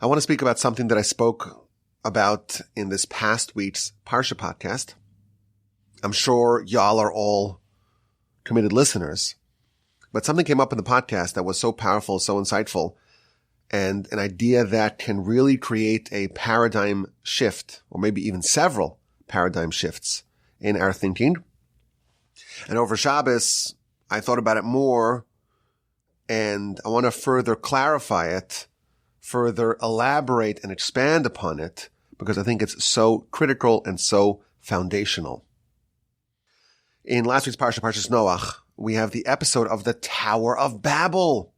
I want to speak about something that I spoke about in this past week's Parsha podcast. I'm sure y'all are all committed listeners, but something came up in the podcast that was so powerful, so insightful, and an idea that can really create a paradigm shift, or maybe even several paradigm shifts in our thinking. And over Shabbos, I thought about it more, and I want to further clarify it, further elaborate and expand upon it, because I think it's so critical and so foundational. In last week's Parsha, Parshas Noach, we have the episode of the Tower of Babel.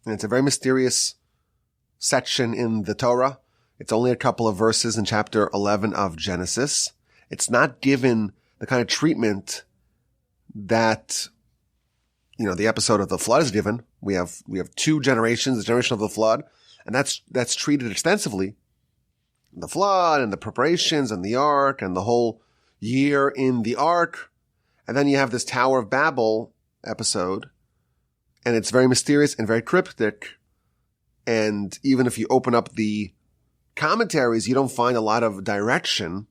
And it's a very mysterious section in the Torah. It's only a couple of verses in chapter 11 of Genesis. It's not given the kind of treatment that, the episode of the flood is given. We have two generations, the generation of the flood, and that's treated extensively. The flood and the preparations and the ark and the whole year in the ark. And then you have this Tower of Babel episode, and it's very mysterious and very cryptic. And even if you open up the commentaries, you don't find a lot of direction.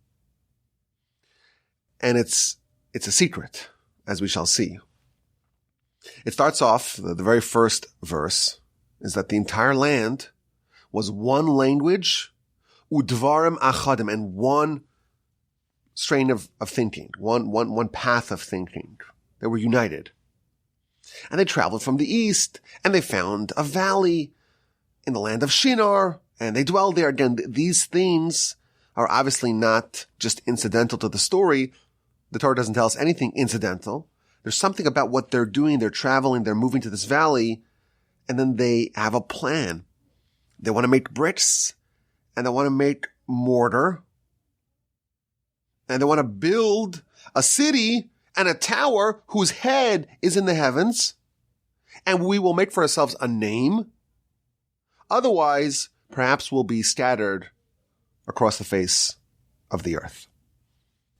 And it's a secret, as we shall see. It starts off, the very first verse is that the entire land was one language, udvarim achadim, and one strain of thinking, one path of thinking. They were united. And they traveled from the east, and they found a valley in the land of Shinar, and they dwelled there. Again, these things are obviously not just incidental to the story. The Torah doesn't tell us anything incidental. There's something about what they're doing. They're traveling, they're moving to this valley, and then they have a plan. They want to make bricks, and they want to make mortar, and they want to build a city and a tower whose head is in the heavens, and we will make for ourselves a name. Otherwise, perhaps we'll be scattered across the face of the earth.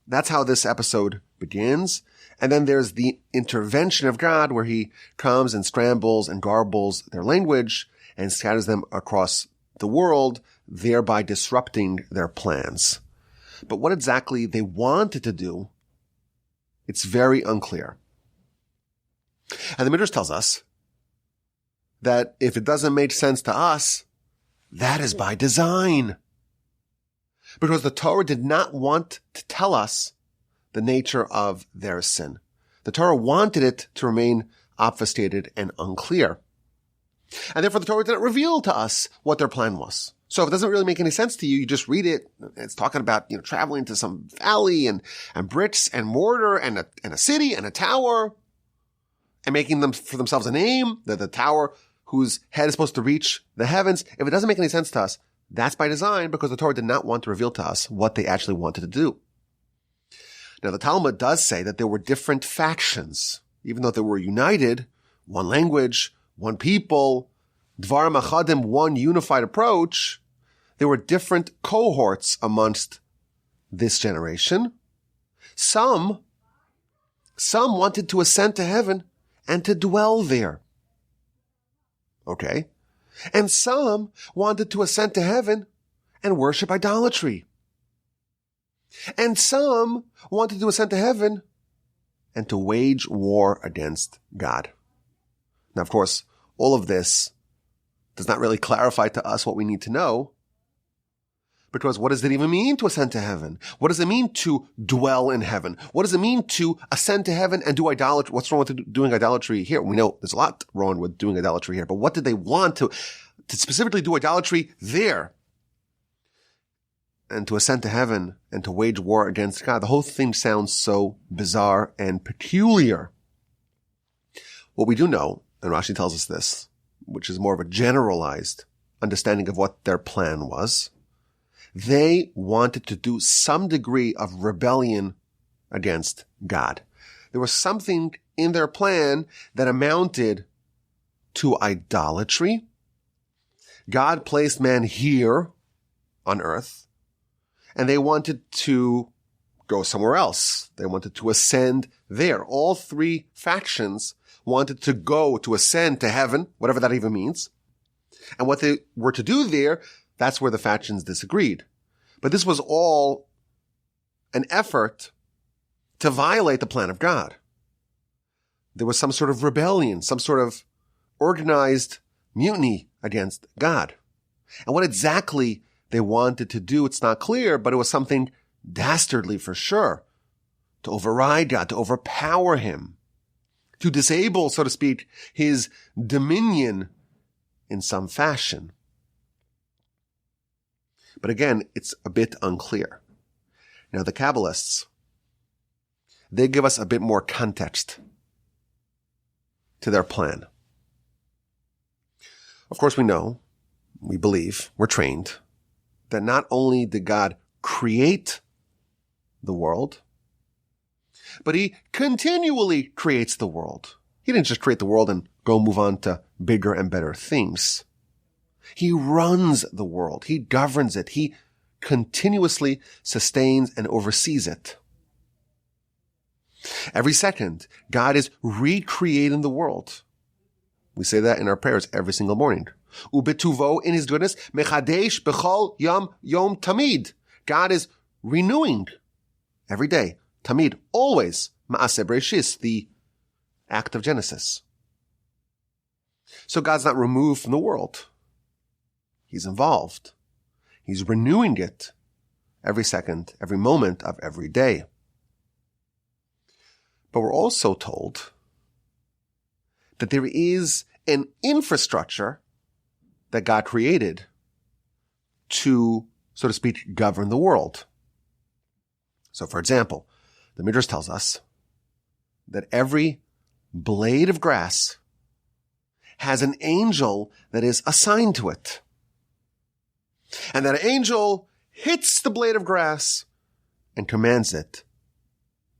That's how this episode begins. And then there's the intervention of God, where he comes and scrambles and garbles their language and scatters them across the world, thereby disrupting their plans. But what exactly they wanted to do, it's very unclear. And the Midrash tells us that if it doesn't make sense to us, that is by design. Because the Torah did not want to tell us the nature of their sin. The Torah wanted it to remain obfuscated and unclear. And therefore the Torah didn't reveal to us what their plan was. So if it doesn't really make any sense to you, you just read it. It's talking about, traveling to some valley and bricks and mortar and a city and a tower and making them for themselves a name, the tower whose head is supposed to reach the heavens. If it doesn't make any sense to us, that's by design, because the Torah did not want to reveal to us what they actually wanted to do. Now, the Talmud does say that there were different factions, even though they were united, one language, one people, dvarim achadim, one unified approach. There were different cohorts amongst this generation. Some wanted to ascend to heaven and to dwell there. Okay. And some wanted to ascend to heaven and worship idolatry. And some wanted to ascend to heaven and to wage war against God. Now, of course, all of this does not really clarify to us what we need to know, because what does it even mean to ascend to heaven? What does it mean to dwell in heaven? What does it mean to ascend to heaven and do idolatry? What's wrong with doing idolatry here? We know there's a lot wrong with doing idolatry here, but what did they want to specifically do idolatry there? And to ascend to heaven and to wage war against God. The whole thing sounds so bizarre and peculiar. What we do know, and Rashi tells us this, which is more of a generalized understanding of what their plan was, they wanted to do some degree of rebellion against God. There was something in their plan that amounted to idolatry. God placed man here on earth, and they wanted to go somewhere else. They wanted to ascend there. All three factions wanted to ascend to heaven, whatever that even means. And what they were to do there, that's where the factions disagreed. But this was all an effort to violate the plan of God. There was some sort of rebellion, some sort of organized mutiny against God. And what exactly they wanted to do, it's not clear, but it was something dastardly for sure. To override God, to overpower him, to disable, so to speak, his dominion in some fashion. But again, it's a bit unclear. Now, the Kabbalists, they give us a bit more context to their plan. Of course, we know, we believe, we're trained, that not only did God create the world, but he continually creates the world. He didn't just create the world and go move on to bigger and better things. He runs the world. He governs it. He continuously sustains and oversees it. Every second, God is recreating the world. We say that in our prayers every single morning. Ubetuvo, in his goodness, mechadesh bechol yom tamid. God is renewing every day. Tamid, always. Ma'aseh Bereshis, the act of Genesis. So God's not removed from the world. He's involved. He's renewing it every second, every moment of every day. But we're also told that there is an infrastructure that God created to, so to speak, govern the world. So, for example, the Midrash tells us that every blade of grass has an angel that is assigned to it. And that angel hits the blade of grass and commands it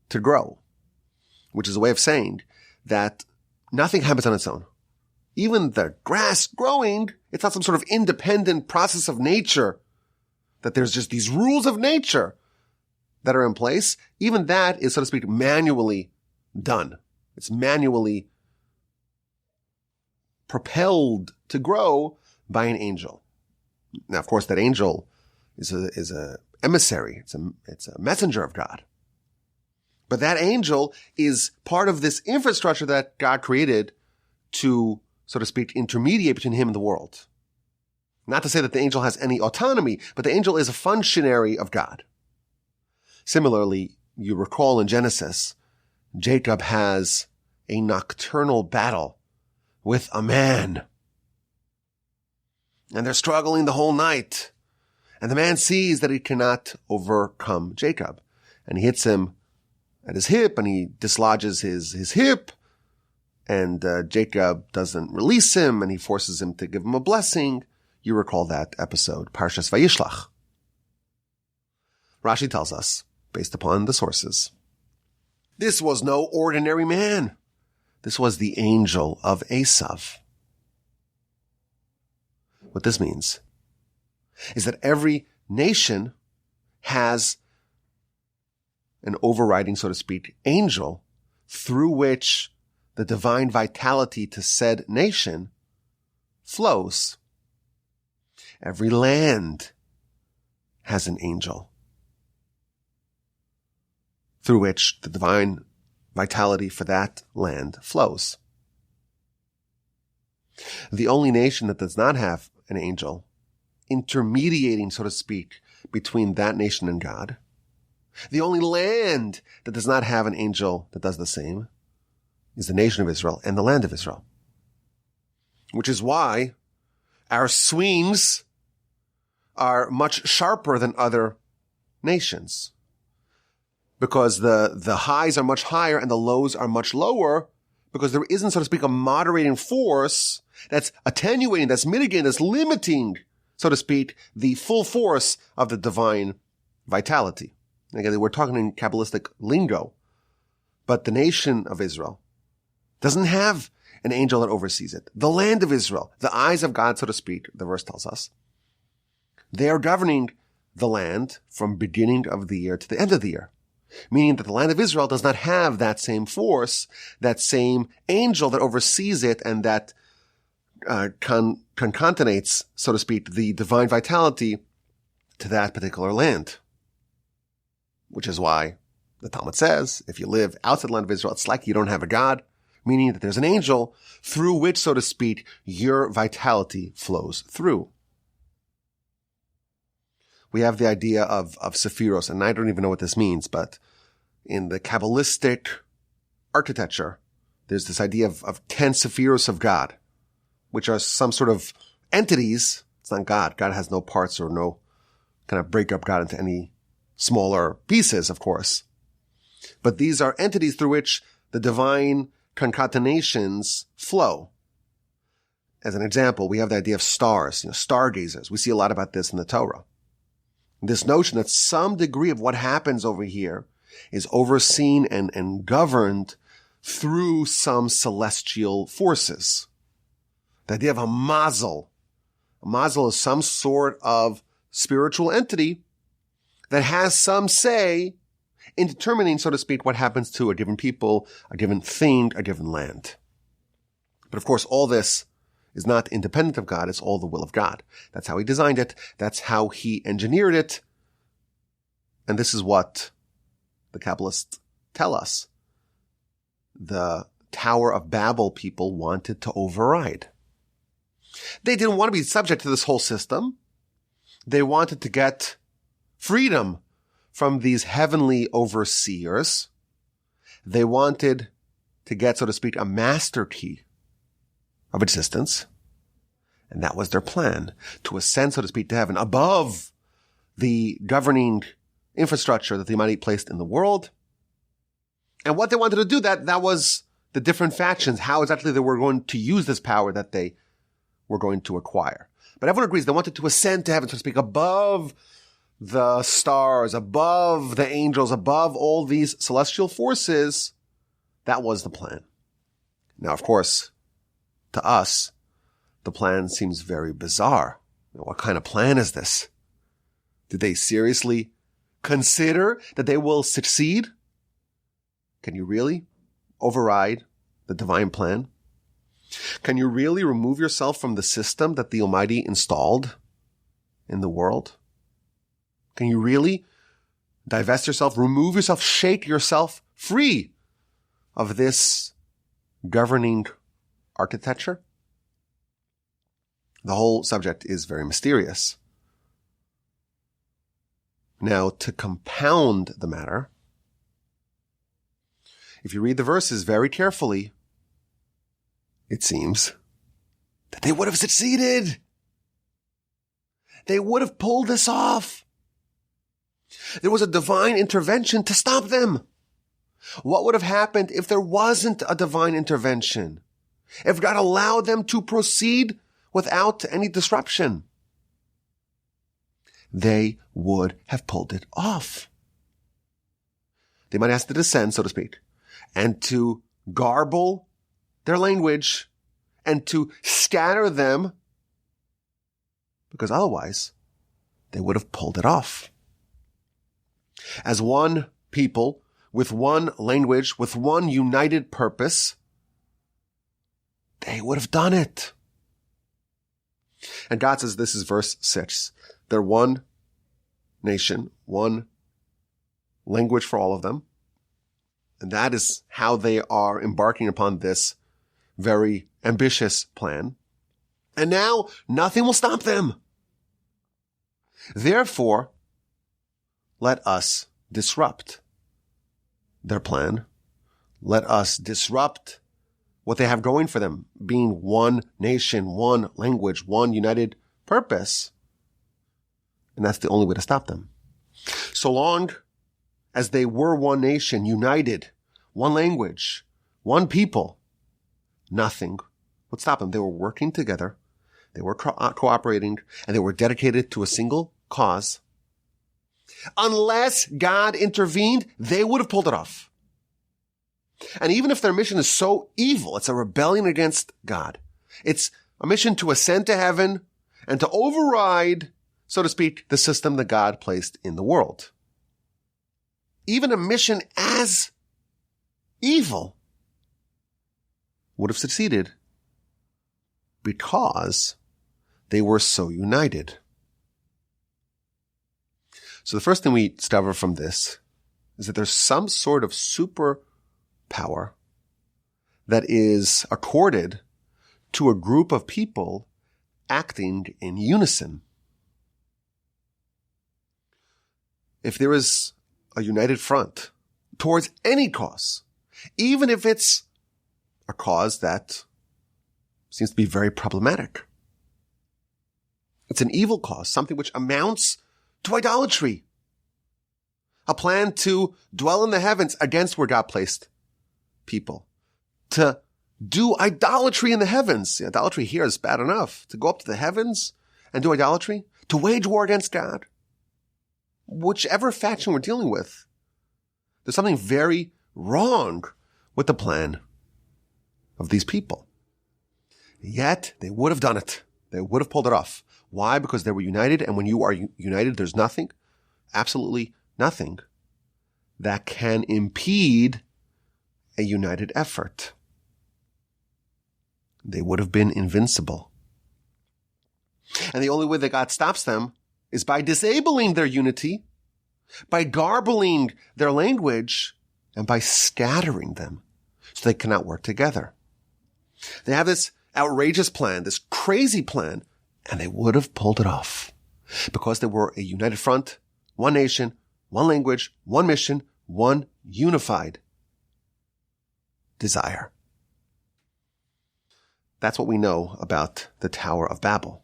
to grow, which is a way of saying that nothing happens on its own. Even the grass growing, it's not some sort of independent process of nature, that there's just these rules of nature that are in place. Even that is, so to speak, manually done. It's manually propelled to grow by an angel. Now, of course, that angel is a emissary. It's a messenger of God. But that angel is part of this infrastructure that God created to, so to speak, intermediate between him and the world. Not to say that the angel has any autonomy, but the angel is a functionary of God. Similarly, you recall in Genesis, Jacob has a nocturnal battle with a man. And they're struggling the whole night. And the man sees that he cannot overcome Jacob. And he hits him at his hip, and he dislodges his hip. And Jacob doesn't release him, and he forces him to give him a blessing. You recall that episode, Parshas Vayishlach. Rashi tells us, based upon the sources, this was no ordinary man. This was the angel of Esav. What this means is that every nation has an overriding, so to speak, angel through which the divine vitality to said nation flows. Every land has an angel through which the divine vitality for that land flows. The only nation that does not have an angel intermediating, so to speak, between that nation and God, the only land that does not have an angel that does the same, is the nation of Israel and the land of Israel. Which is why our swings are much sharper than other nations. Because the highs are much higher and the lows are much lower, because there isn't, so to speak, a moderating force that's attenuating, that's mitigating, that's limiting, so to speak, the full force of the divine vitality. Again, we're talking in Kabbalistic lingo, but the nation of Israel doesn't have an angel that oversees it. The land of Israel, the eyes of God, so to speak, the verse tells us, they are governing the land from beginning of the year to the end of the year. Meaning that the land of Israel does not have that same force, that same angel that oversees it and that concatenates, so to speak, the divine vitality to that particular land. Which is why the Talmud says, if you live outside the land of Israel, it's like you don't have a God, meaning that there's an angel through which, so to speak, your vitality flows through. We have the idea of Sephiros, and I don't even know what this means, but in the Kabbalistic architecture, there's this idea of 10 Sephiros of God, which are some sort of entities. It's not God. God has no parts or no kind of break up God into any smaller pieces, of course. But these are entities through which the divine concatenations flow. As an example, we have the idea of stars, stargazers. We see a lot about this in the Torah. This notion that some degree of what happens over here is overseen and governed through some celestial forces. The idea of a mazel. A mazel is some sort of spiritual entity that has some say in determining, so to speak, what happens to a given people, a given thing, a given land. But of course, all this is not independent of God. It's all the will of God. That's how he designed it. That's how he engineered it. And this is what the Kabbalists tell us. The Tower of Babel people wanted to override. They didn't want to be subject to this whole system. They wanted to get freedom from these heavenly overseers. They wanted to get, so to speak, a master key of existence. And that was their plan, to ascend, so to speak, to heaven above the governing infrastructure that the Almighty placed in the world. And what they wanted to do, that was the different factions, how exactly they were going to use this power that they were going to acquire. But everyone agrees they wanted to ascend to heaven, so to speak, above the stars, above the angels, above all these celestial forces. That was the plan. Now, of course, to us, the plan seems very bizarre. What kind of plan is this? Did they seriously consider that they will succeed? Can you really override the divine plan? Can you really remove yourself from the system that the Almighty installed in the world? Can you really divest yourself, remove yourself, shake yourself free of this governing architecture? The whole subject is very mysterious. Now, to compound the matter, if you read the verses very carefully, it seems that they would have succeeded. They would have pulled this off. There was a divine intervention to stop them. What would have happened if there wasn't a divine intervention? If God allowed them to proceed without any disruption? They would have pulled it off. They might have to descend, so to speak, and to garble their language and to scatter them, because otherwise they would have pulled it off. As one people, with one language, with one united purpose, they would have done it. And God says, this is verse 6, they're one nation, one language for all of them. And that is how they are embarking upon this very ambitious plan. And now nothing will stop them. Therefore, let us disrupt their plan. Let us disrupt what they have going for them, being one nation, one language, one united purpose. And that's the only way to stop them. So long as they were one nation, united, one language, one people, nothing would stop them. They were working together. They were cooperating, and they were dedicated to a single cause. Unless God intervened, they would have pulled it off. And even if their mission is so evil, it's a rebellion against God. It's a mission to ascend to heaven and to override, so to speak, the system that God placed in the world. Even a mission as evil would have succeeded because they were so united. So the first thing we discover from this is that there's some sort of superpower that is accorded to a group of people acting in unison. If there is a united front towards any cause, even if it's a cause that seems to be very problematic, it's an evil cause, something which amounts to idolatry, a plan to dwell in the heavens against where God placed people, to do idolatry in the heavens. The idolatry here is bad enough. To go up to the heavens and do idolatry, to wage war against God. Whichever faction we're dealing with, there's something very wrong with the plan of these people. Yet they would have done it. They would have pulled it off. Why? Because they were united, and when you are united, there's nothing, absolutely nothing, that can impede a united effort. They would have been invincible. And the only way that God stops them is by disabling their unity, by garbling their language, and by scattering them so they cannot work together. They have this outrageous plan, this crazy plan, and they would have pulled it off because they were a united front, one nation, one language, one mission, one unified desire. That's what we know about the Tower of Babel.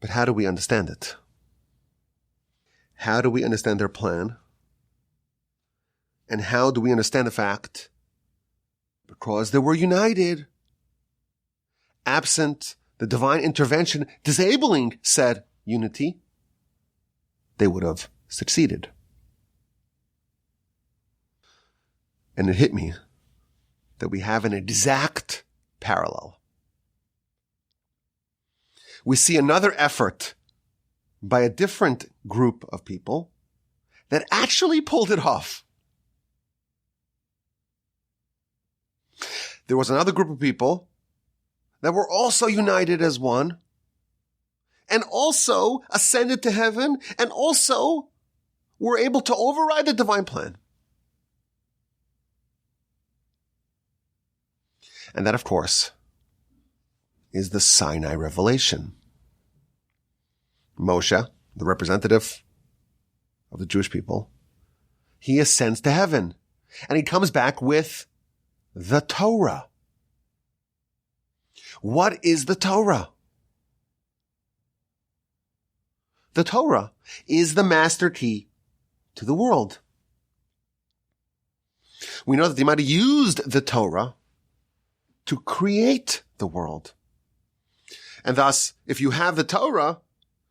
But how do we understand it? How do we understand their plan? And how do we understand the fact, because they were united, absent the divine intervention disabling said unity, they would have succeeded? And it hit me that we have an exact parallel. We see another effort by a different group of people that actually pulled it off. There was another group of people that were also united as one, and also ascended to heaven, and also were able to override the divine plan. And that, of course, is the Sinai revelation. Moshe, the representative of the Jewish people, he ascends to heaven, and he comes back with the Torah. What is the Torah? The Torah is the master key to the world. We know that they might have used the Torah to create the world. And thus, if you have the Torah,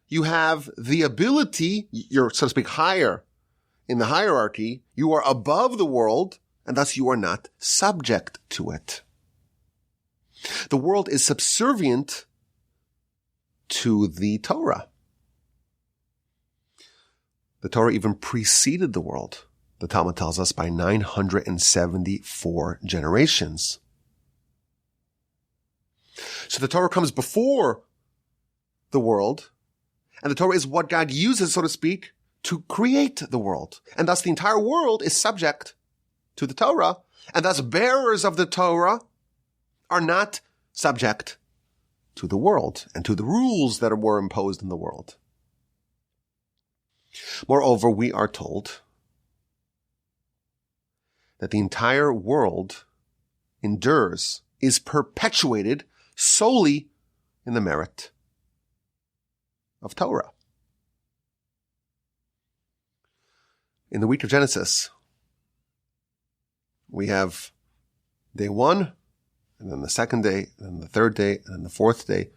you have the ability, you're, so to speak, higher in the hierarchy, you are above the world, and thus you are not subject to it. The world is subservient to the Torah. The Torah even preceded the world, the Talmud tells us, by 974 generations. So the Torah comes before the world, and the Torah is what God uses, so to speak, to create the world. And thus the entire world is subject to the Torah, and thus bearers of the Torah are not subject to the world and to the rules that were imposed in the world. Moreover, we are told that the entire world endures, is perpetuated solely in the merit of Torah. In the week of Genesis, we have day 1, and then the second day, and then the third day, and then the fourth day,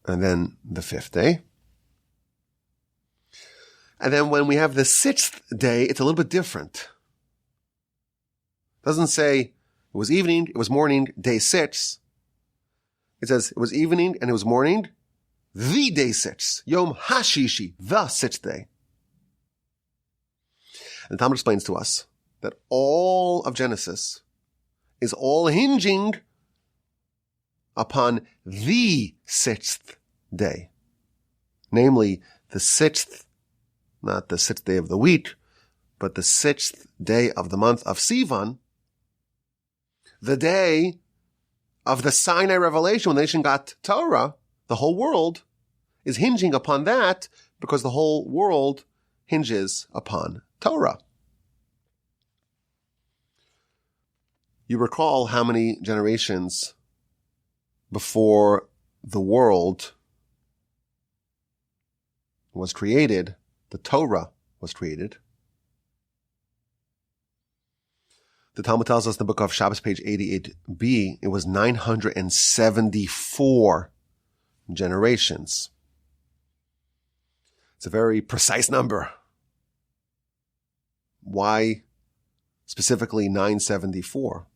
and then the fifth day. And then when we have the sixth day, it's a little bit different. It doesn't say it was evening, it was morning, day 6. It says it was evening and it was morning, the day 6. Yom HaShishi, the sixth day. And the Talmud explains to us that all of Genesis is all hinging upon the sixth day. Namely, the sixth, not the sixth day of the week, but the sixth day of the month of Sivan, the day of the Sinai revelation when the nation got Torah. The whole world is hinging upon that because the whole world hinges upon Torah. You recall how many generations before the world was created, the Torah was created. The Talmud tells us in the book of Shabbos, page 88b, it was 974 generations. It's a very precise number. Why specifically 974?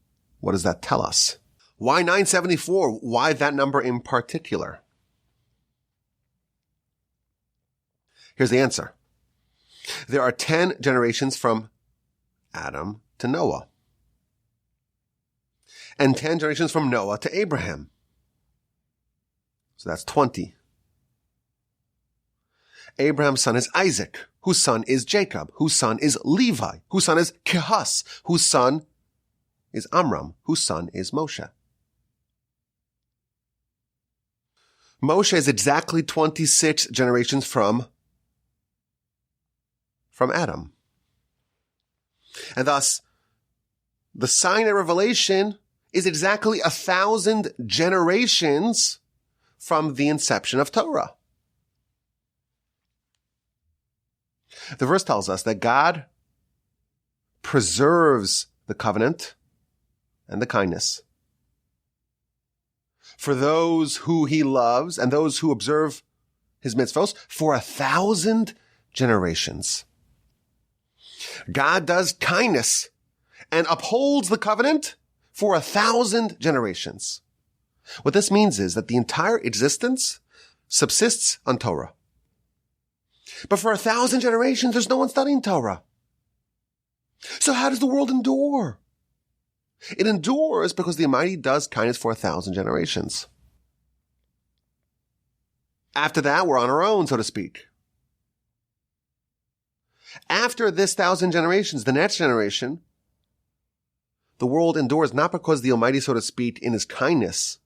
What does that tell us? Why 974? Why that number in particular? Here's the answer. There are 10 generations from Adam to Noah, and 10 generations from Noah to Abraham. So that's 20. Abraham's son is Isaac, whose son is Jacob, whose son is Levi, whose son is Kehas, whose son is Amram, whose son is Moshe. Moshe is exactly 26 generations from Adam. And thus, the Sinai revelation is exactly 1,000 generations from the inception of Torah. The verse tells us that God preserves the covenant and the kindness for those who he loves and those who observe his mitzvos for 1,000 generations. God does kindness and upholds the covenant for 1,000 generations. What this means is that the entire existence subsists on Torah. But for 1,000 generations, there's no one studying Torah. So how does the world endure? It endures because the Almighty does kindness for 1,000 generations. After that, we're on our own, so to speak. After this 1,000 generations, the next generation, the world endures not because the Almighty, so to speak, in his kindness,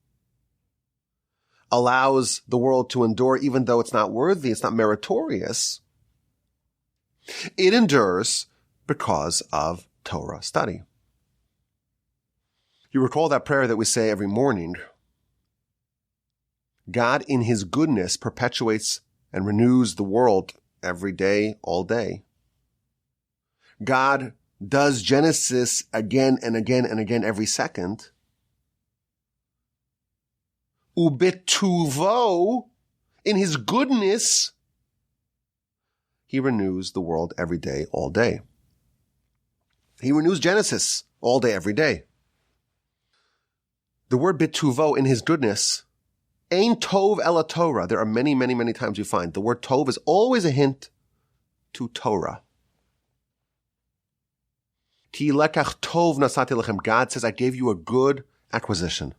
allows the world to endure even though it's not worthy, it's not meritorious. It endures because of Torah study. You recall that prayer that we say every morning. God in his goodness perpetuates and renews the world every day, all day. God does Genesis again and again and again every second. Ubituvo, in his goodness, he renews the world every day, all day. He renews Genesis all day, every day. The word bituvo, in his goodness, ein tov ela Torah. There are many, many, many times you find the word tov is always a hint to Torah. Ki lekach tov nasati lechem. God says, I gave you a good acquisition.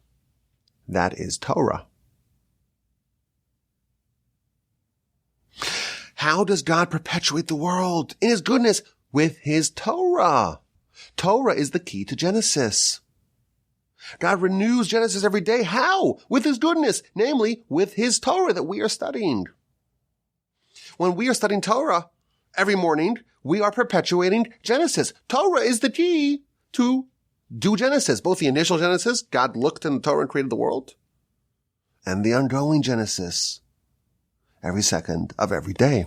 That is Torah. How does God perpetuate the world in his goodness? With his Torah. Torah is the key to Genesis. God renews Genesis every day. How? With his goodness, namely with his Torah that we are studying. When we are studying Torah every morning, we are perpetuating Genesis. Torah is the key to do Genesis, both the initial Genesis, God looked in the Torah and created the world, and the ongoing Genesis, every second of every day.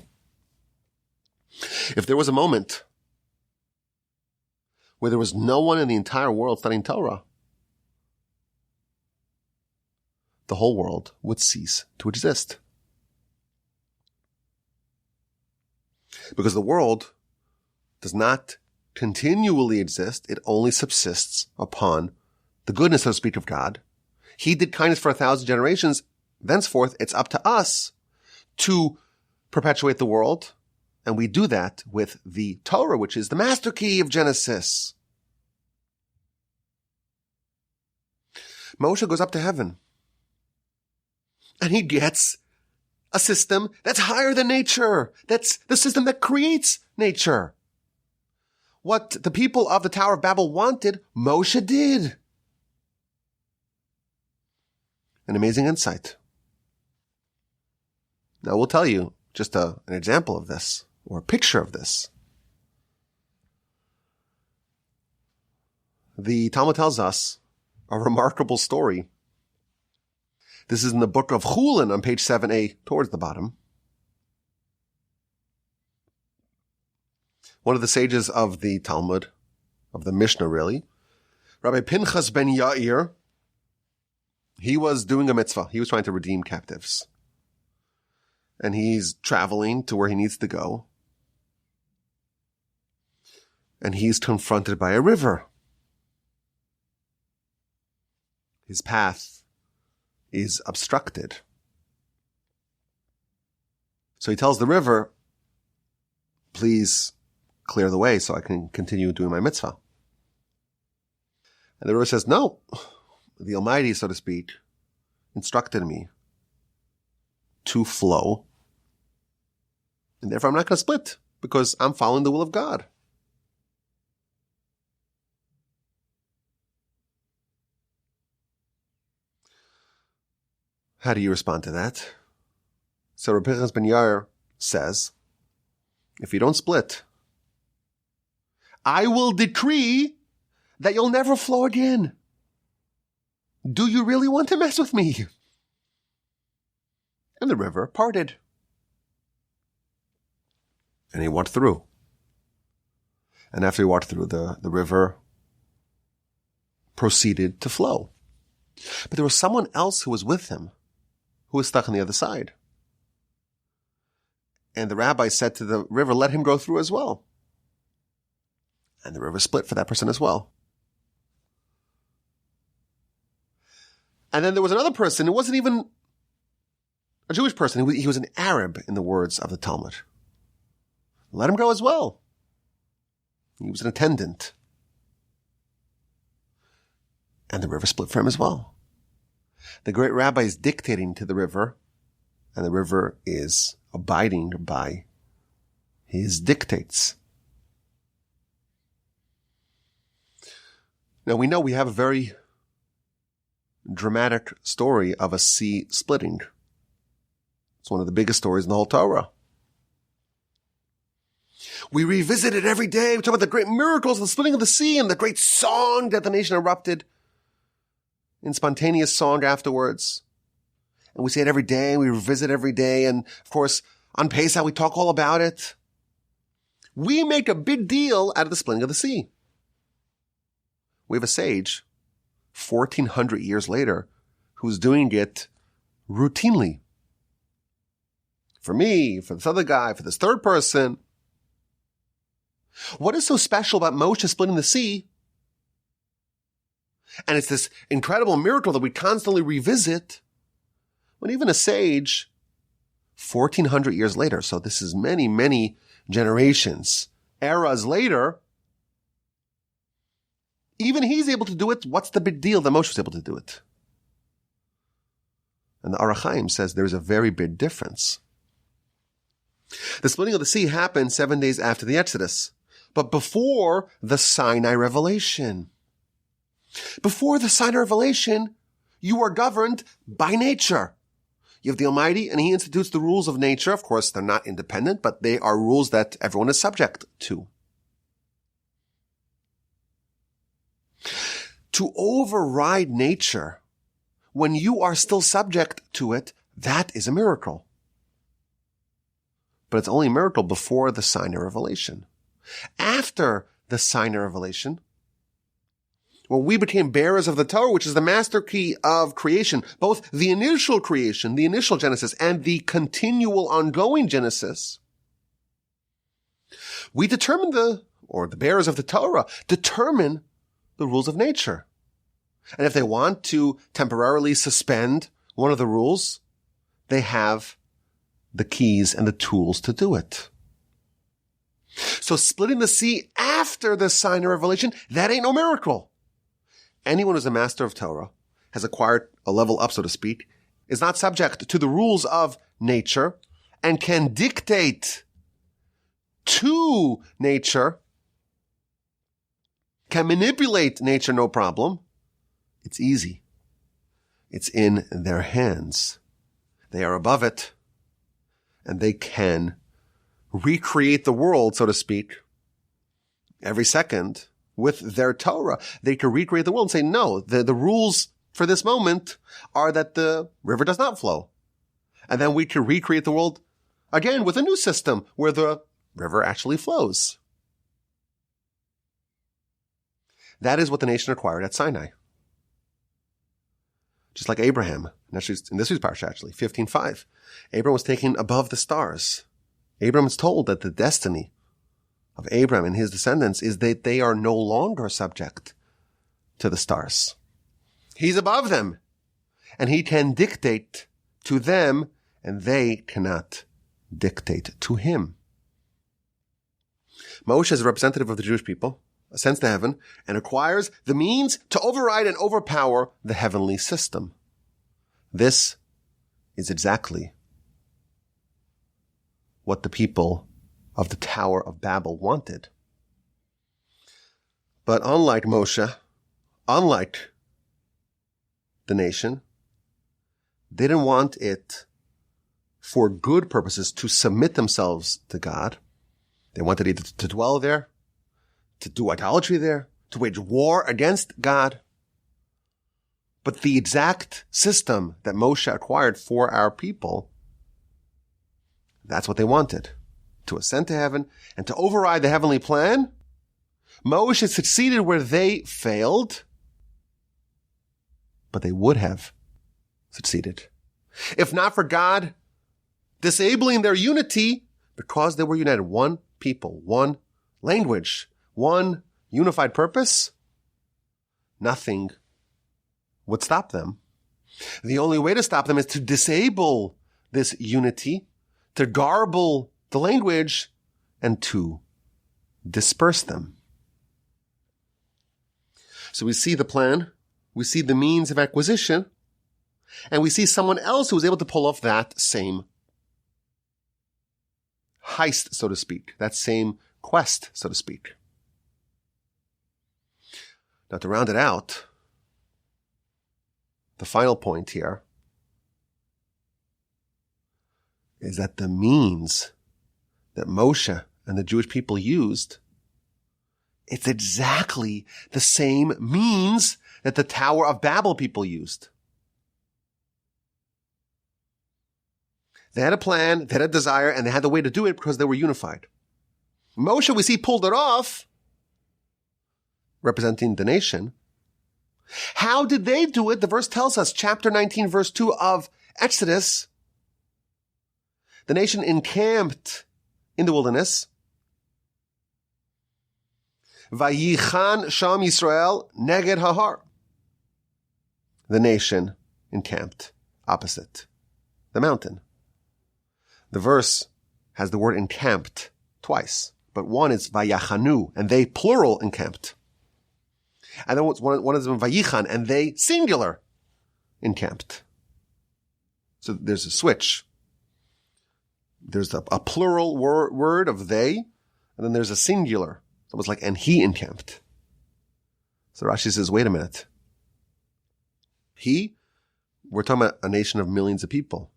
If there was a moment where there was no one in the entire world studying Torah, the whole world would cease to exist. Because the world does not continually exist, it only subsists upon the goodness, so to speak, of God. He did kindness for 1,000 generations. Thenceforth, it's up to us to perpetuate the world, and we do that with the Torah, which is the master key of Genesis. Moshe goes up to heaven, And he gets a system that's higher than nature. That's the system that creates nature. What the people of the Tower of Babel wanted, Moshe did. An amazing insight. Now we'll tell you just an example of this, or a picture of this. The Talmud tells us a remarkable story. This is in the book of Chulin on page 7a, towards the bottom. One of the sages of the Talmud, of the Mishnah really, Rabbi Pinchas ben Yair, he was doing a mitzvah. He was trying to redeem captives. And he's traveling to where he needs to go. And he's confronted by a river. His path is obstructed. So he tells the river, please clear the way so I can continue doing my mitzvah. And the river says, no, the Almighty, so to speak, instructed me to flow. And therefore I'm not going to split because I'm following the will of God. How do you respond to that? So Rabbi Pinchas ben Yair says, if you don't split, I will decree that you'll never flow again. Do you really want to mess with me? And the river parted. And he walked through. And after he walked through, the river proceeded to flow. But there was someone else who was with him, who was stuck on the other side. And the rabbi said to the river, let him go through as well. And the river split for that person as well. And then there was another person who wasn't even a Jewish person. He was an Arab, in the words of the Talmud. Let him go as well. He was an attendant. And the river split for him as well. The great rabbi is dictating to the river, and the river is abiding by his dictates. Now we know we have a very dramatic story of a sea splitting. It's one of the biggest stories in the whole Torah. We revisit it every day. We talk about the great miracles of the splitting of the sea and the great song that the nation erupted in spontaneous song afterwards. And we say it every day. We revisit every day. And of course, on Pesach, we talk all about it. We make a big deal out of the splitting of the sea. We have a sage, 1,400 years later, who's doing it routinely. For me, for this other guy, for this third person. What is so special about Moshe splitting the sea? And it's this incredible miracle that we constantly revisit when even a sage, 1,400 years later, so this is many, many generations, eras later, even he's able to do it. What's the big deal that Moshe was able to do it? And the Orach Chaim says there's a very big difference. The splitting of the sea happened 7 days after the Exodus, but before the Sinai revelation. Before the Sinai revelation, you are governed by nature. You have the Almighty, and He institutes the rules of nature. Of course, they're not independent, but they are rules that everyone is subject to. To override nature when you are still subject to it, that is a miracle. But it's only a miracle before the Sinai revelation. After the Sinai revelation, when we became bearers of the Torah, which is the master key of creation, both the initial creation, the initial Genesis, and the continual ongoing Genesis, we determine the bearers of the Torah determine the rules of nature. And if they want to temporarily suspend one of the rules, they have the keys and the tools to do it. So splitting the sea after the Sinai revelation, that ain't no miracle. Anyone who's a master of Torah has acquired a level up, so to speak, is not subject to the rules of nature and can dictate to nature, can manipulate nature no problem, it's easy. It's in their hands. They are above it, and they can recreate the world, so to speak, every second with their Torah. They can recreate the world and say, no, the rules for this moment are that the river does not flow. And then we can recreate the world again with a new system where the river actually flows. That is what the nation acquired at Sinai. Just like Abraham, in this week's parsha actually, 15:5. Abraham was taken above the stars. Abraham is told that the destiny of Abraham and his descendants is that they are no longer subject to the stars. He's above them, and he can dictate to them, and they cannot dictate to him. Moshe is a representative of the Jewish people, ascends to heaven, and acquires the means to override and overpower the heavenly system. This is exactly what the people of the Tower of Babel wanted. But unlike Moshe, unlike the nation, they didn't want it for good purposes to submit themselves to God. They wanted either to dwell there, to do idolatry there, to wage war against God. But the exact system that Moshe acquired for our people, that's what they wanted. To ascend to heaven and to override the heavenly plan. Moshe succeeded where they failed, but they would have succeeded. If not for God disabling their unity, because they were united, one people, one language, one unified purpose, nothing would stop them. The only way to stop them is to disable this unity, to garble the language, and to disperse them. So we see the plan, we see the means of acquisition, and we see someone else who was able to pull off that same heist, so to speak, that same quest, so to speak. Now, to round it out, the final point here is that the means that Moshe and the Jewish people used, it's exactly the same means that the Tower of Babel people used. They had a plan, they had a desire, and they had the way to do it because they were unified. Moshe, we see, pulled it off, representing the nation. How did they do it? The verse tells us, chapter 19, verse 2 of Exodus, the nation encamped in the wilderness. Vayichan Sham Yisrael neged hahar. The nation encamped opposite the mountain. The verse has the word encamped twice, but one is vayachanu, and they plural encamped. And then one is vayichan, and they singular encamped. So there's a switch. There's a plural word of they, and then there's a singular. So it was like, and he encamped. So Rashi says, wait a minute. We're talking about a nation of millions of people.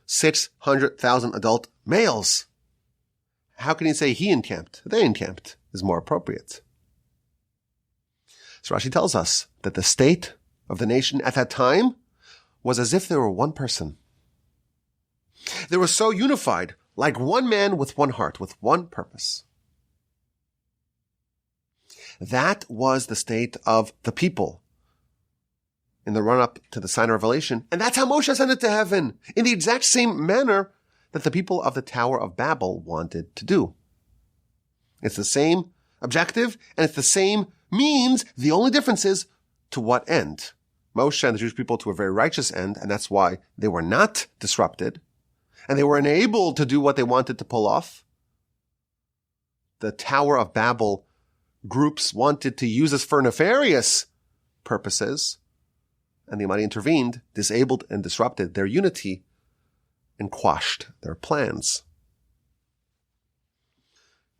600,000 adult males. How can he say he encamped? They encamped is more appropriate. So Rashi tells us that the state of the nation at that time was as if they were one person. They were so unified, like one man with one heart, with one purpose. That was the state of the people in the run-up to the sign of Revelation. And that's how Moshe ascended to heaven, in the exact same manner that the people of the Tower of Babel wanted to do. It's the same objective, and it's the same means. The only difference is to what end. Moshe and the Jewish people to a very righteous end, and that's why they were not disrupted, and they were enabled to do what they wanted to pull off. The Tower of Babel groups wanted to use us for nefarious purposes, and the Almighty intervened, disabled and disrupted their unity, and quashed their plans.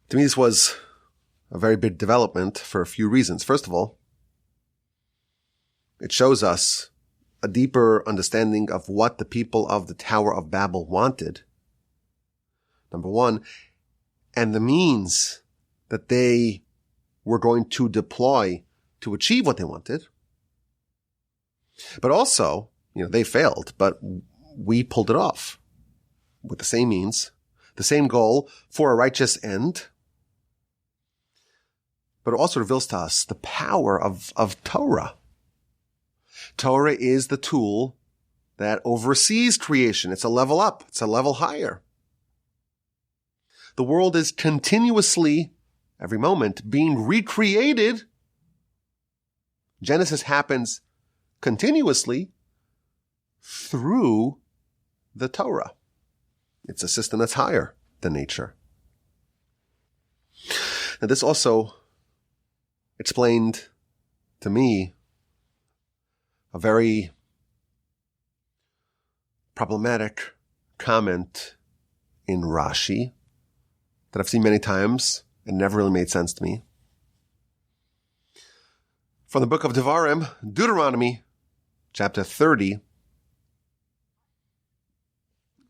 To me, this was a very big development for a few reasons. First of all, it shows us a deeper understanding of what the people of the Tower of Babel wanted. Number one, and the means that they were going to deploy to achieve what they wanted. But also, they failed, but we pulled it off with the same means, the same goal for a righteous end. But it also reveals to us the power of Torah. Torah is the tool that oversees creation. It's a level up. It's a level higher. The world is continuously, every moment, being recreated. Genesis happens continuously through the Torah. It's a system that's higher than nature. Now, this also explained to me a very problematic comment in Rashi that I've seen many times and never really made sense to me. From the book of Devarim, Deuteronomy, chapter 30,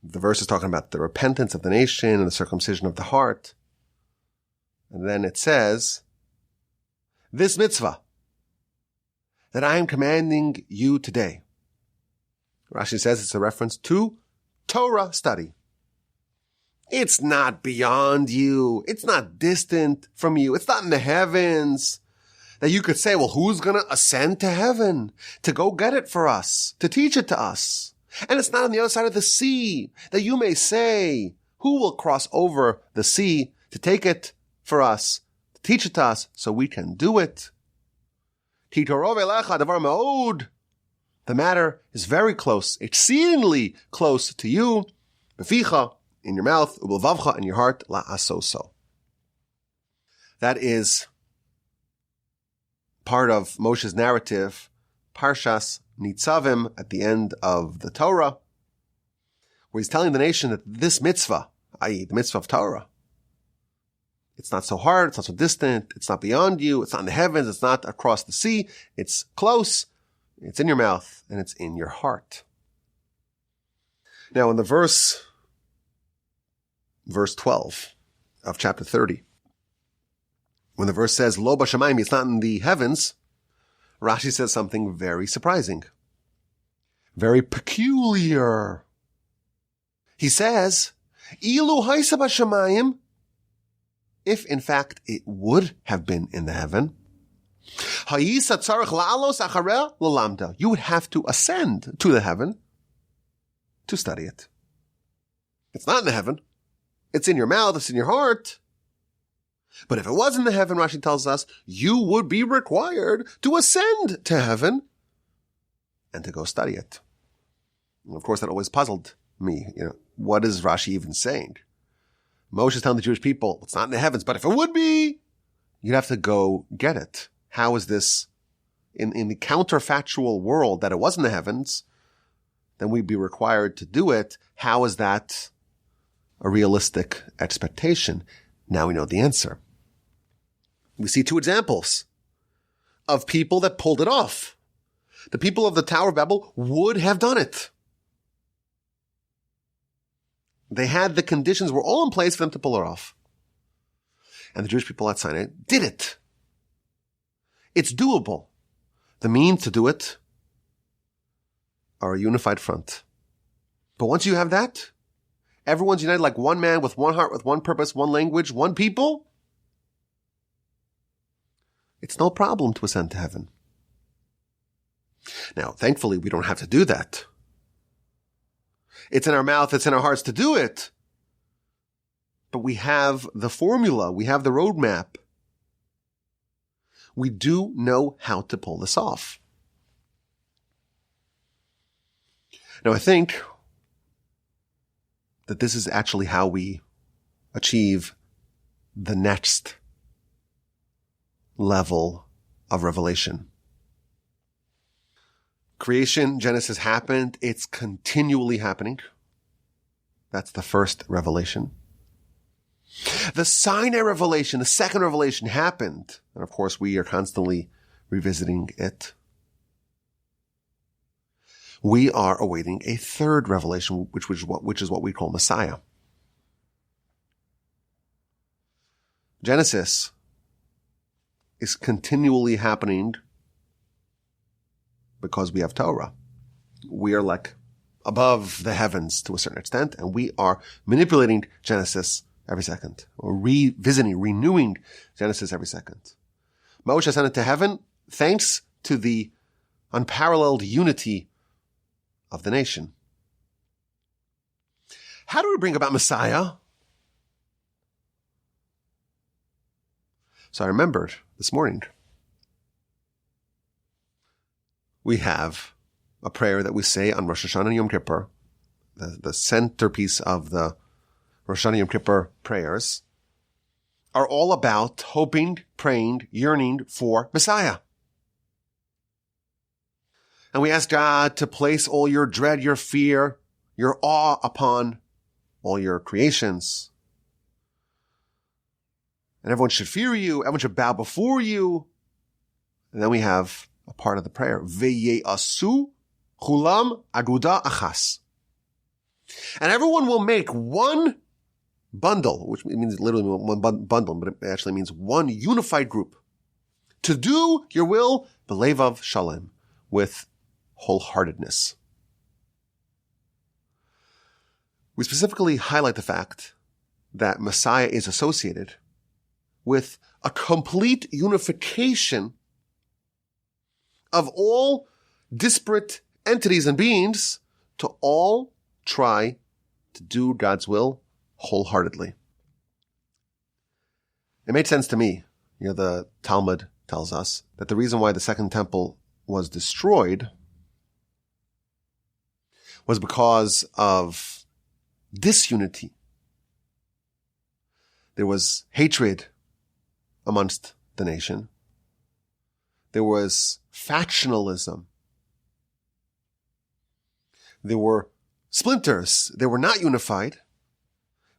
the verse is talking about the repentance of the nation and the circumcision of the heart. And then it says, this mitzvah that I am commanding you today. Rashi says it's a reference to Torah study. It's not beyond you. It's not distant from you. It's not in the heavens that you could say, well, who's going to ascend to heaven to go get it for us, to teach it to us? And it's not on the other side of the sea that you may say, who will cross over the sea to take it for us, to teach it to us so we can do it? The matter is very close, exceedingly close to you. Beficha, in your mouth, ubelvavcha, in your heart, la'asoso. That is part of Moshe's narrative, Parshas Nitzavim, at the end of the Torah, where he's telling the nation that this mitzvah, i.e. the mitzvah of Torah, it's not so hard, it's not so distant, it's not beyond you, it's not in the heavens, it's not across the sea, it's close, it's in your mouth, and it's in your heart. Now in the verse 12 of chapter 30, when the verse says, Lo b'shamayim, it's not in the heavens, Rashi says something very surprising, very peculiar. He says, Ilu haisa b'shamayim, if in fact it would have been in the heaven, you would have to ascend to the heaven to study it. It's not in the heaven. It's in your mouth. It's in your heart. But if it was in the heaven, Rashi tells us, you would be required to ascend to heaven and to go study it. And of course, that always puzzled me. What is Rashi even saying? Moshe is telling the Jewish people, it's not in the heavens, but if it would be, you'd have to go get it. How is this in the counterfactual world that it was in the heavens? Then we'd be required to do it. How is that a realistic expectation? Now we know the answer. We see two examples of people that pulled it off. The people of the Tower of Babel would have done it. They had the conditions were all in place for them to pull it off. And the Jewish people at Sinai did it. It's doable. The means to do it are a unified front. But once you have that, everyone's united like one man with one heart, with one purpose, one language, one people. It's no problem to ascend to heaven. Now, thankfully, we don't have to do that. It's in our mouth, it's in our hearts to do it. But we have the formula, we have the roadmap. We do know how to pull this off. Now, I think that this is actually how we achieve the next level of revelation. Creation, Genesis happened. It's continually happening. That's the first revelation. The Sinai revelation, the second revelation happened. And of course, we are constantly revisiting it. We are awaiting a third revelation, which is what we call Messiah. Genesis is continually happening because we have Torah. We are like above the heavens to a certain extent, and we are manipulating Genesis every second, or revisiting, renewing Genesis every second. Moshe ascended to heaven thanks to the unparalleled unity of the nation. How do we bring about Messiah? So I remembered this morning, we have a prayer that we say on Rosh Hashanah and Yom Kippur, the centerpiece of the Rosh Hashanah Yom Kippur prayers, are all about hoping, praying, yearning for Messiah. And we ask God to place all your dread, your fear, your awe upon all your creations. And everyone should fear you. Everyone should bow before you. And then we have a part of the prayer. Ve'ye'asu chulam aguda achas. And everyone will make one bundle, which means literally one bundle, but it actually means one unified group, to do your will, b'levav shalem, with wholeheartedness. We specifically highlight the fact that Messiah is associated with a complete unification of all disparate entities and beings to all try to do God's will wholeheartedly. It made sense to me. The Talmud tells us that the reason why the second temple was destroyed was because of disunity. There was hatred amongst the nation. There was factionalism. There were splinters. They were not unified.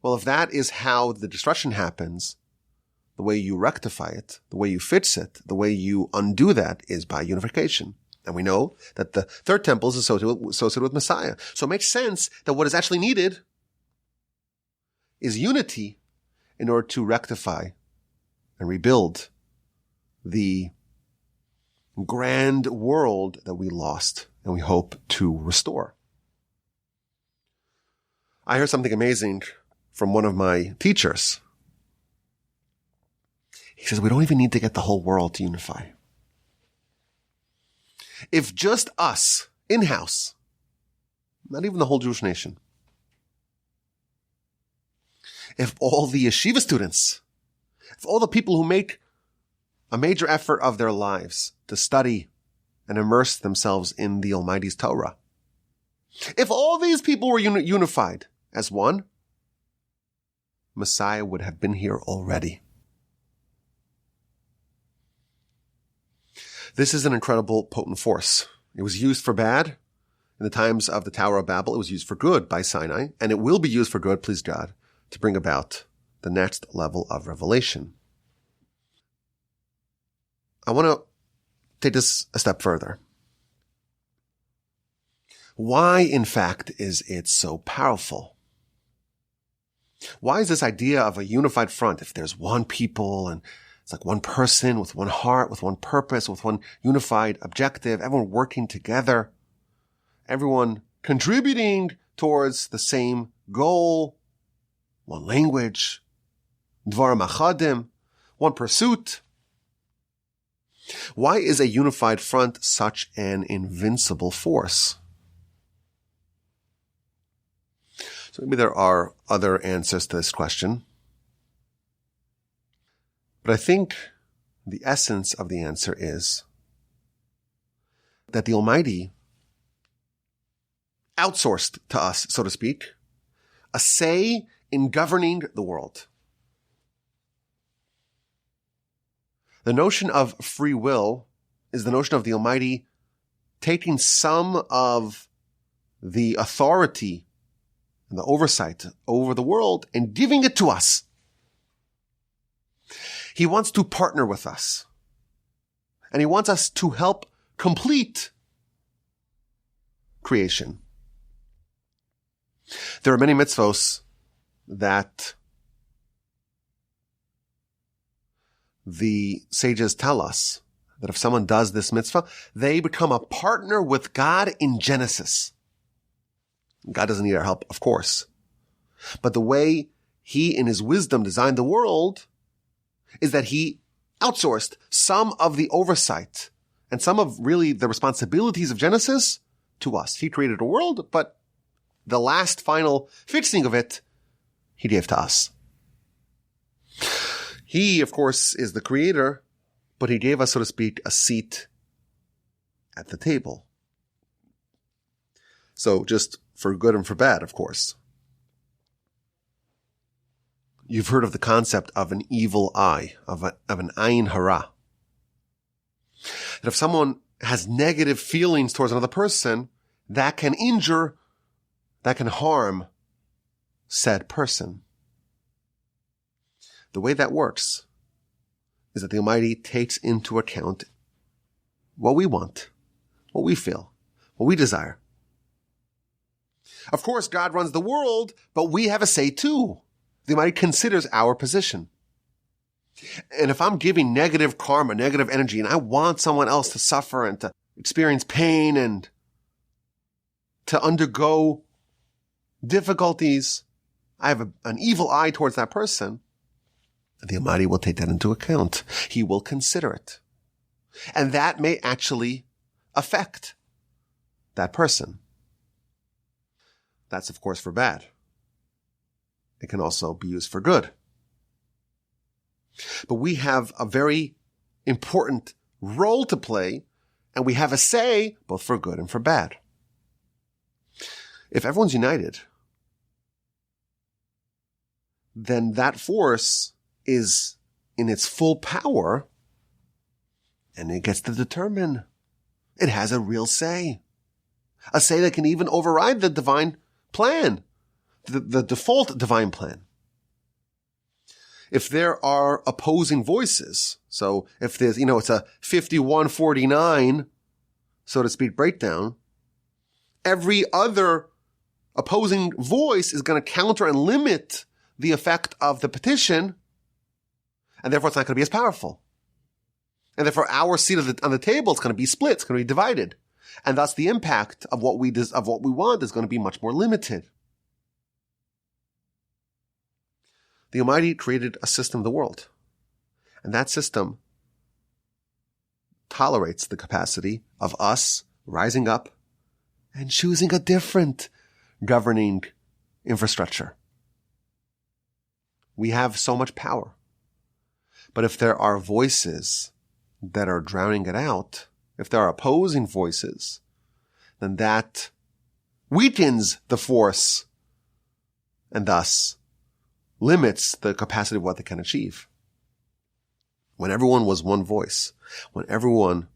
Well, if that is how the destruction happens, the way you rectify it, the way you fix it, the way you undo that is by unification. And we know that the third temple is associated with Messiah. So it makes sense that what is actually needed is unity in order to rectify and rebuild the grand world that we lost and we hope to restore. I heard something amazing from one of my teachers. He says, we don't even need to get the whole world to unify. If just us, in-house, not even the whole Jewish nation, if all the yeshiva students, if all the people who make a major effort of their lives to study and immerse themselves in the Almighty's Torah, if all these people were unified as one, Messiah would have been here already. This is an incredible, potent force. It was used for bad in the times of the Tower of Babel. It was used for good by Sinai, and it will be used for good, please God, to bring about the next level of revelation. I want to take this a step further. Why, in fact, is it so powerful? Why is this idea of a unified front, if there's one people and it's like one person with one heart, with one purpose, with one unified objective, everyone working together, everyone contributing towards the same goal, one language, dvarim achadim, one pursuit. Why is a unified front such an invincible force? So maybe there are other answers to this question. But I think the essence of the answer is that the Almighty outsourced to us, so to speak, a say in governing the world. The notion of free will is the notion of the Almighty taking some of the authority and the oversight over the world and giving it to us. He wants to partner with us. And he wants us to help complete creation. There are many mitzvos that the sages tell us that if someone does this mitzvah, they become a partner with God in Genesis. God doesn't need our help, of course. But the way he, in his wisdom, designed the world is that he outsourced some of the oversight and some of really the responsibilities of Genesis to us. He created a world, but the last final fixing of it, he gave to us. He, of course, is the creator, but he gave us, so to speak, a seat at the table. So just for good and for bad, of course. You've heard of the concept of an evil eye, of an ayin hara. That if someone has negative feelings towards another person, that can injure, that can harm said person. The way that works is that the Almighty takes into account what we want, what we feel, what we desire. Of course, God runs the world, but we have a say too. The Almighty considers our position. And if I'm giving negative karma, negative energy, and I want someone else to suffer and to experience pain and to undergo difficulties, I have an evil eye towards that person, the Almighty will take that into account. He will consider it. And that may actually affect that person. That's, of course, for bad. It can also be used for good. But we have a very important role to play, and we have a say both for good and for bad. If everyone's united, then that force is in its full power, and it gets to determine. It has a real say. A say that can even override the divine plan, the default divine plan. If there are opposing voices, so if there's, it's a 51-49, so to speak, breakdown, every other opposing voice is going to counter and limit the effect of the petition, and therefore it's not going to be as powerful. And therefore our seat on the table is going to be split, it's going to be divided. And thus the impact of what we want is going to be much more limited. The Almighty created a system of the world. And that system tolerates the capacity of us rising up and choosing a different governing infrastructure. We have so much power. But if there are voices that are drowning it out, if there are opposing voices, then that weakens the force and thus limits the capacity of what they can achieve. When everyone was one voice, when everyone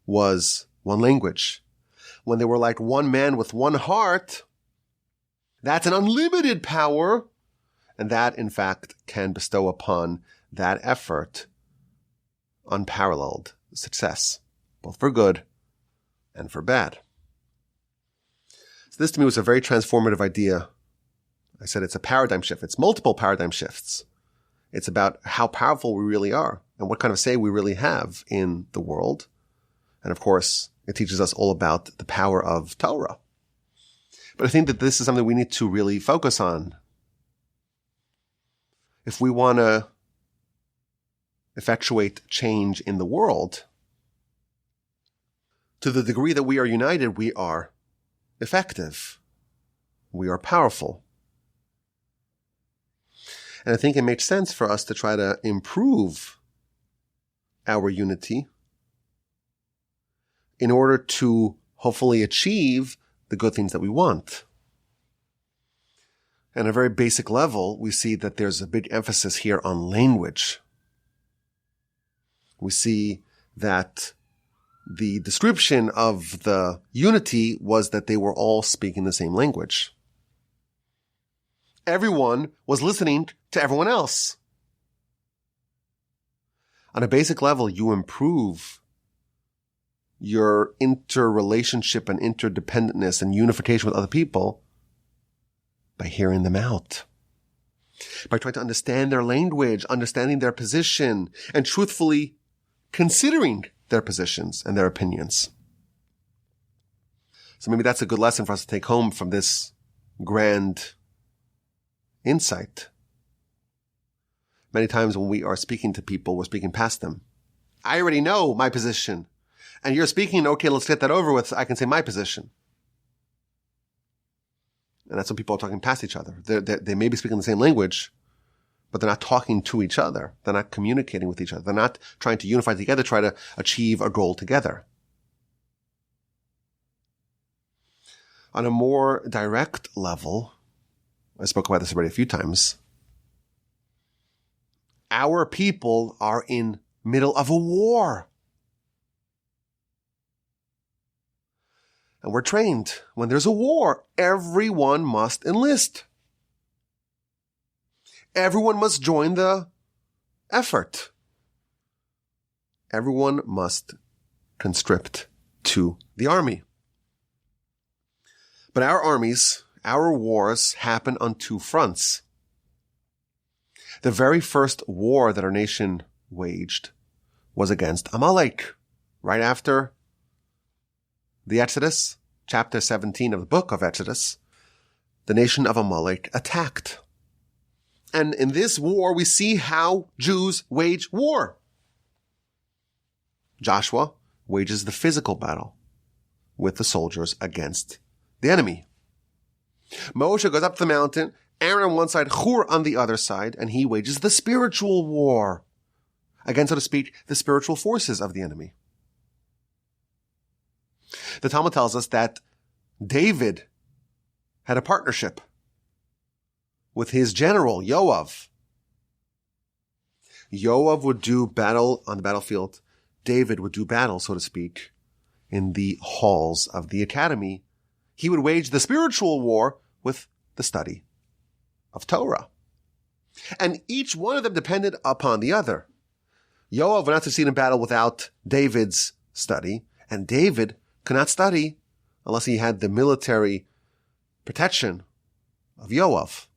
was one language, when they were like one man with one heart, that's an unlimited power, and that, in fact, can bestow upon that effort unparalleled success, both for good and for bad. So this to me was a very transformative idea. I said it's a paradigm shift. It's multiple paradigm shifts. It's about how powerful we really are and what kind of say we really have in the world. And of course, it teaches us all about the power of Torah. But I think that this is something we need to really focus on. If we want to effectuate change in the world, to the degree that we are united, we are effective. We are powerful. And I think it makes sense for us to try to improve our unity in order to hopefully achieve the good things that we want. And at a very basic level, we see that there's a big emphasis here on language. We see that the description of the unity was that they were all speaking the same language. Everyone was listening to everyone else. On a basic level, you improve your interrelationship and interdependentness and unification with other people by hearing them out, by trying to understand their language, understanding their position, and truthfully considering their positions and their opinions. So maybe that's a good lesson for us to take home from this grand insight. Many times when we are speaking to people, we're speaking past them. I already know my position. And you're speaking, okay, let's get that over with. I can say my position. And that's when people are talking past each other. They may be speaking the same language, but they're not talking to each other. They're not communicating with each other. They're not trying to unify together, try to achieve a goal together. On a more direct level, I spoke about this already a few times, our people are in middle of a war. And we're trained. When there's a war, everyone must enlist. Everyone must join the effort. Everyone must conscript to the army. But our armies, our wars happen on two fronts. The very first war that our nation waged was against Amalek, right after the Exodus, chapter 17 of the book of Exodus. The nation of Amalek attacked. And in this war, we see how Jews wage war. Joshua wages the physical battle with the soldiers against the enemy. Moshe goes up the mountain, Aaron on one side, Hur on the other side, and he wages the spiritual war against, so to speak, the spiritual forces of the enemy. The Talmud tells us that David had a partnership with his general, Yoav. Yoav would do battle on the battlefield. David would do battle, so to speak, in the halls of the academy. He would wage the spiritual war with the study of Torah. And each one of them depended upon the other. Yoav would not succeed in battle without David's study, and David could not study unless he had the military protection of Yoav.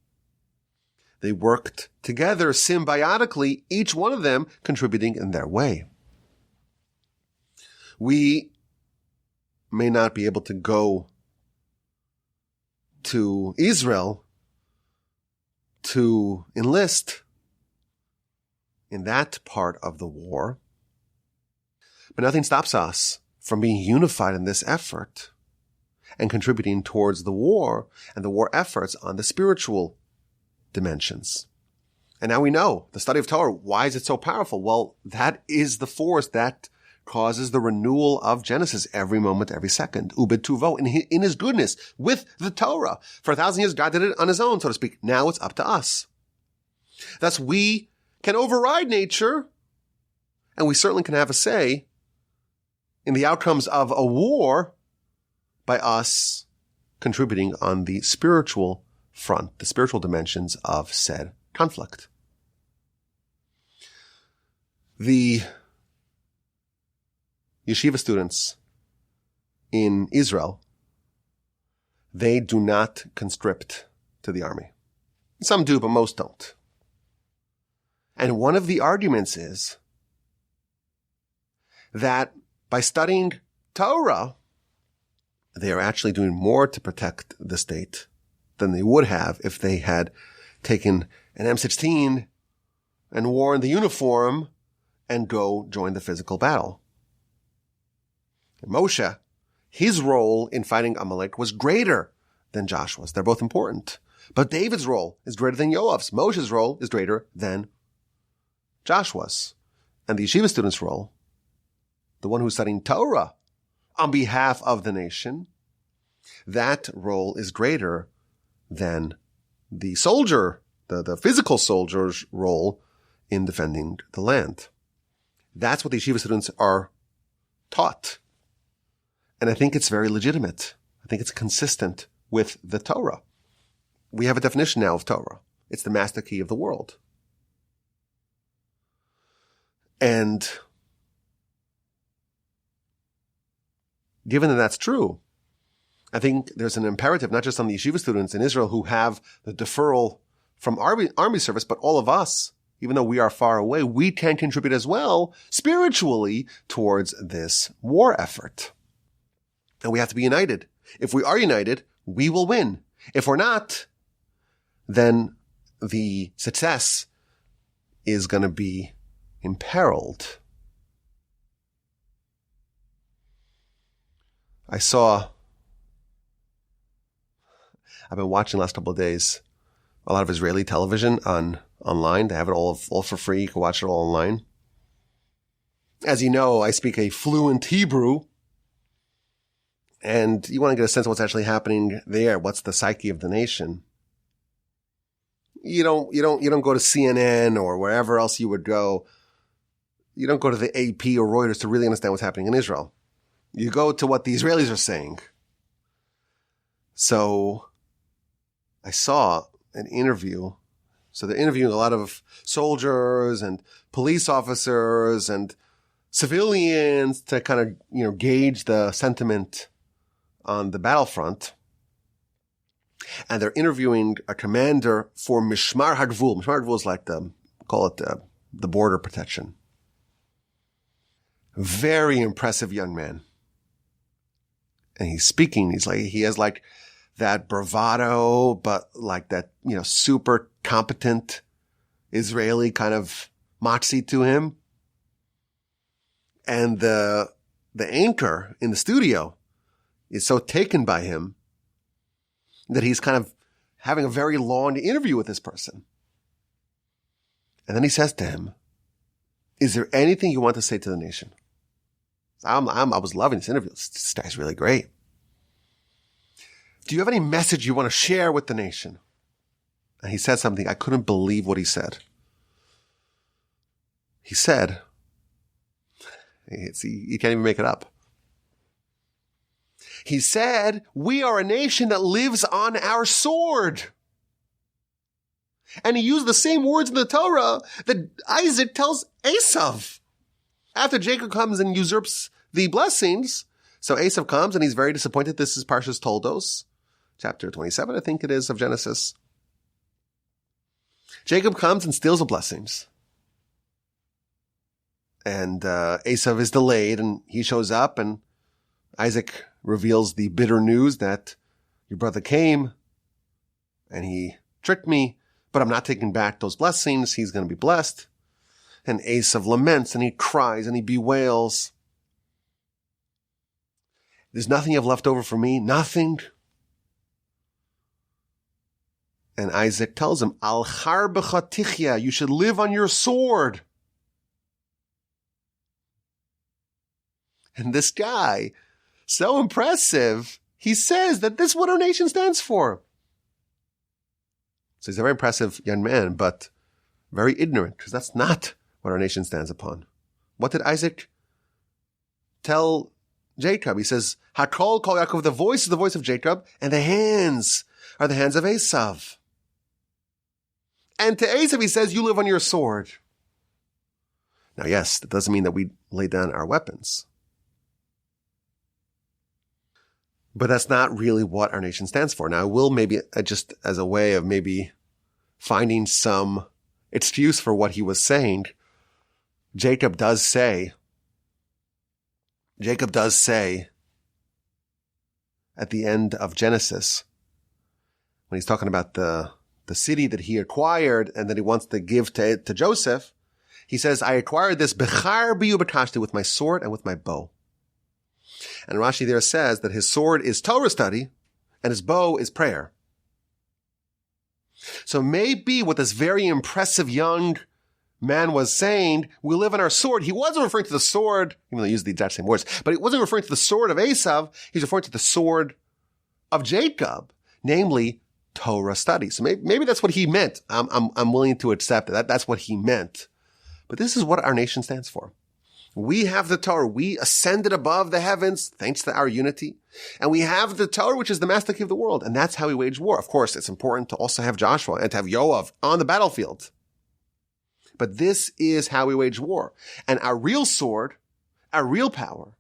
They worked together symbiotically, each one of them contributing in their way. We may not be able to go to Israel to enlist in that part of the war, but nothing stops us from being unified in this effort and contributing towards the war and the war efforts on the spiritual dimensions. And now we know the study of Torah. Why is it so powerful? Well, that is the force that causes the renewal of Genesis every moment, every second. Ubed tuvo, in his goodness, with the Torah. For 1,000 years, God did it on his own, so to speak. Now it's up to us. Thus, we can override nature, and we certainly can have a say in the outcomes of a war by us contributing on the spiritual front, the spiritual dimensions of said conflict. The yeshiva students in Israel, they do not conscript to the army. Some do, but most don't. And one of the arguments is that by studying Torah, they are actually doing more to protect the state than they would have if they had taken an M16 and worn the uniform and go join the physical battle. And Moshe, his role in fighting Amalek was greater than Joshua's. They're both important. But David's role is greater than Yoav's. Moshe's role is greater than Joshua's. And the yeshiva student's role, the one who's studying Torah on behalf of the nation, that role is greater than the soldier, the physical soldier's role in defending the land. That's what the yeshiva students are taught. And I think it's very legitimate. I think it's consistent with the Torah. We have a definition now of Torah. It's the master key of the world. And given that that's true, I think there's an imperative, not just on the yeshiva students in Israel who have the deferral from army service, but all of us, even though we are far away, we can contribute as well spiritually towards this war effort. And we have to be united. If we are united, we will win. If we're not, then the success is going to be imperiled. I've been watching the last couple of days a lot of Israeli television online. They have it all for free. You can watch it all online. As you know, I speak a fluent Hebrew, and you want to get a sense of what's actually happening there. What's the psyche of the nation? You don't go to CNN or wherever else you would go. You don't go to the AP or Reuters to really understand what's happening in Israel. You go to what the Israelis are saying. So I saw an interview. So they're interviewing a lot of soldiers and police officers and civilians to kind of, gauge the sentiment on the battlefront. And they're interviewing a commander for Mishmar HaGvul. Mishmar HaGvul is like the border protection. Very impressive young man. And he's speaking. He has like that bravado, but like that, super competent Israeli kind of moxie to him. And the anchor in the studio is so taken by him that he's kind of having a very long interview with this person. And then he says to him, "Is there anything you want to say to the nation?" I was loving this interview. This guy's really great. "Do you have any message you want to share with the nation?" And he said something. I couldn't believe what he said. He said, you can't even make it up. He said, "We are a nation that lives on our sword." And he used the same words in the Torah that Isaac tells Esav. After Jacob comes and usurps the blessings, so Esav comes and he's very disappointed. This is Parshas Toldos, chapter 27, I think it is, of Genesis. Jacob comes and steals the blessings. And Esav is delayed, and he shows up, and Isaac reveals the bitter news that your brother came, and he tricked me, but I'm not taking back those blessings. He's going to be blessed. And Esav laments, and he cries, and he bewails. "There's nothing you have left over for me, nothing." And Isaac tells him, "Al charbecha tichya, you should live on your sword." And this guy, so impressive, he says that this is what our nation stands for. So he's a very impressive young man, but very ignorant, because that's not what our nation stands upon. What did Isaac tell Jacob? He says, "Hakol kol Yaakov," the voice is the voice of Jacob, and the hands are the hands of Esav. And to Esav he says, "You live on your sword." Now, yes, that doesn't mean that we lay down our weapons. But that's not really what our nation stands for. Now, I will maybe, just as a way of maybe finding some excuse for what he was saying, Jacob does say at the end of Genesis, when he's talking about the city that he acquired and that he wants to give to Joseph, he says, "I acquired this bechar biyu b'kashti, with my sword and with my bow." And Rashi there says that his sword is Torah study and his bow is prayer. So maybe what this very impressive young man was saying, we live on our sword. He wasn't referring to the sword, even though he used the exact same words, but he wasn't referring to the sword of Esav. He's referring to the sword of Jacob, namely Torah study. So maybe that's what he meant. I'm willing to accept that. That's what he meant. But this is what our nation stands for. We have the Torah. We ascended above the heavens thanks to our unity. And we have the Torah, which is the master key of the world. And that's how we wage war. Of course, it's important to also have Joshua and to have Yoav on the battlefield. But this is how we wage war. And our real sword, our real power,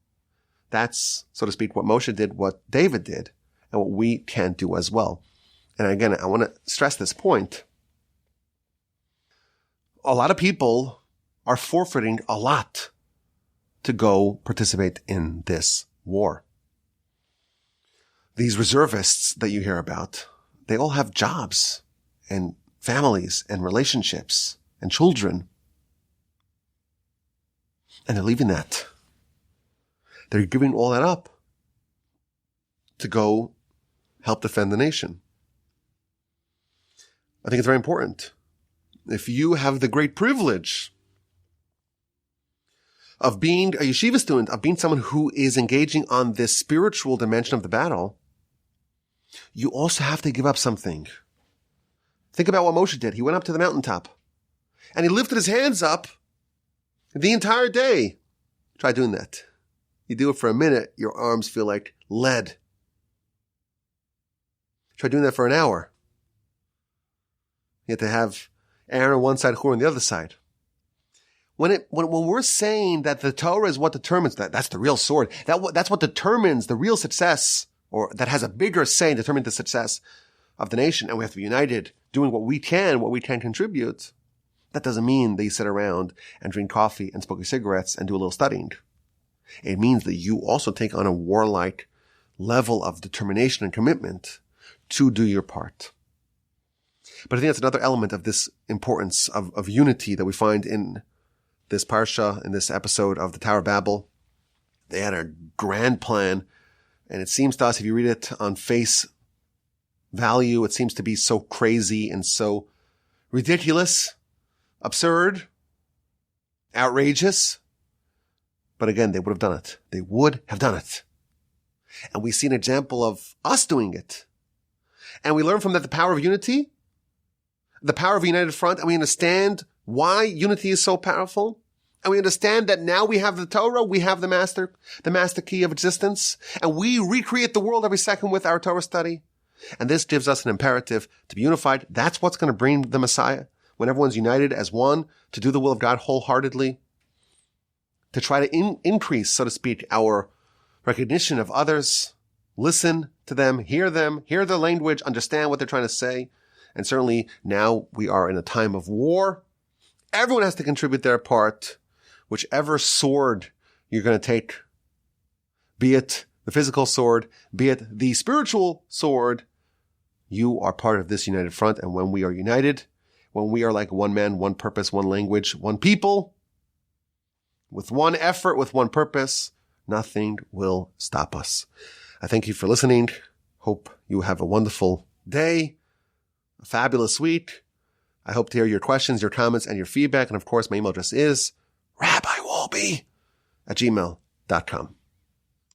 that's, so to speak, what Moshe did, what David did, and what we can do as well. And again, I want to stress this point. A lot of people are forfeiting a lot to go participate in this war. These reservists that you hear about, they all have jobs and families and relationships and children. And they're leaving that. They're giving all that up to go help defend the nation. I think it's very important. If you have the great privilege of being a yeshiva student, of being someone who is engaging on this spiritual dimension of the battle, you also have to give up something. Think about what Moshe did. He went up to the mountaintop and he lifted his hands up the entire day. Try doing that. You do it for a minute, your arms feel like lead. Try doing that for an hour. You have to have Aaron on one side, Hur on the other side. When we're saying that the Torah is what determines that's the real sword, that's what determines the real success, or that has a bigger say in determining the success of the nation, and we have to be united, doing what we can contribute, that doesn't mean that you sit around and drink coffee and smoke cigarettes and do a little studying. It means that you also take on a warlike level of determination and commitment to do your part. But I think that's another element of this importance of unity that we find in this parsha, in this episode of the Tower of Babel. They had a grand plan, and it seems to us, if you read it on face value, it seems to be so crazy and so ridiculous, absurd, outrageous. But again, they would have done it. They would have done it. And we see an example of us doing it. And we learn from that the power of unity, the power of a united front, and we understand why unity is so powerful. And we understand that now we have the Torah, we have the master key of existence, and we recreate the world every second with our Torah study. And this gives us an imperative to be unified. That's what's going to bring the Messiah. When everyone's united as one to do the will of God wholeheartedly, to try to increase, so to speak, our recognition of others, listen to them, hear their language, understand what they're trying to say. And certainly now we are in a time of war. Everyone has to contribute their part. Whichever sword you're going to take, be it the physical sword, be it the spiritual sword, you are part of this united front. And when we are united, when we are like one man, one purpose, one language, one people, with one effort, with one purpose, nothing will stop us. I thank you for listening. Hope you have a wonderful day, a fabulous week. I hope to hear your questions, your comments, and your feedback. And of course, my email address is rabbiwolbe@gmail.com.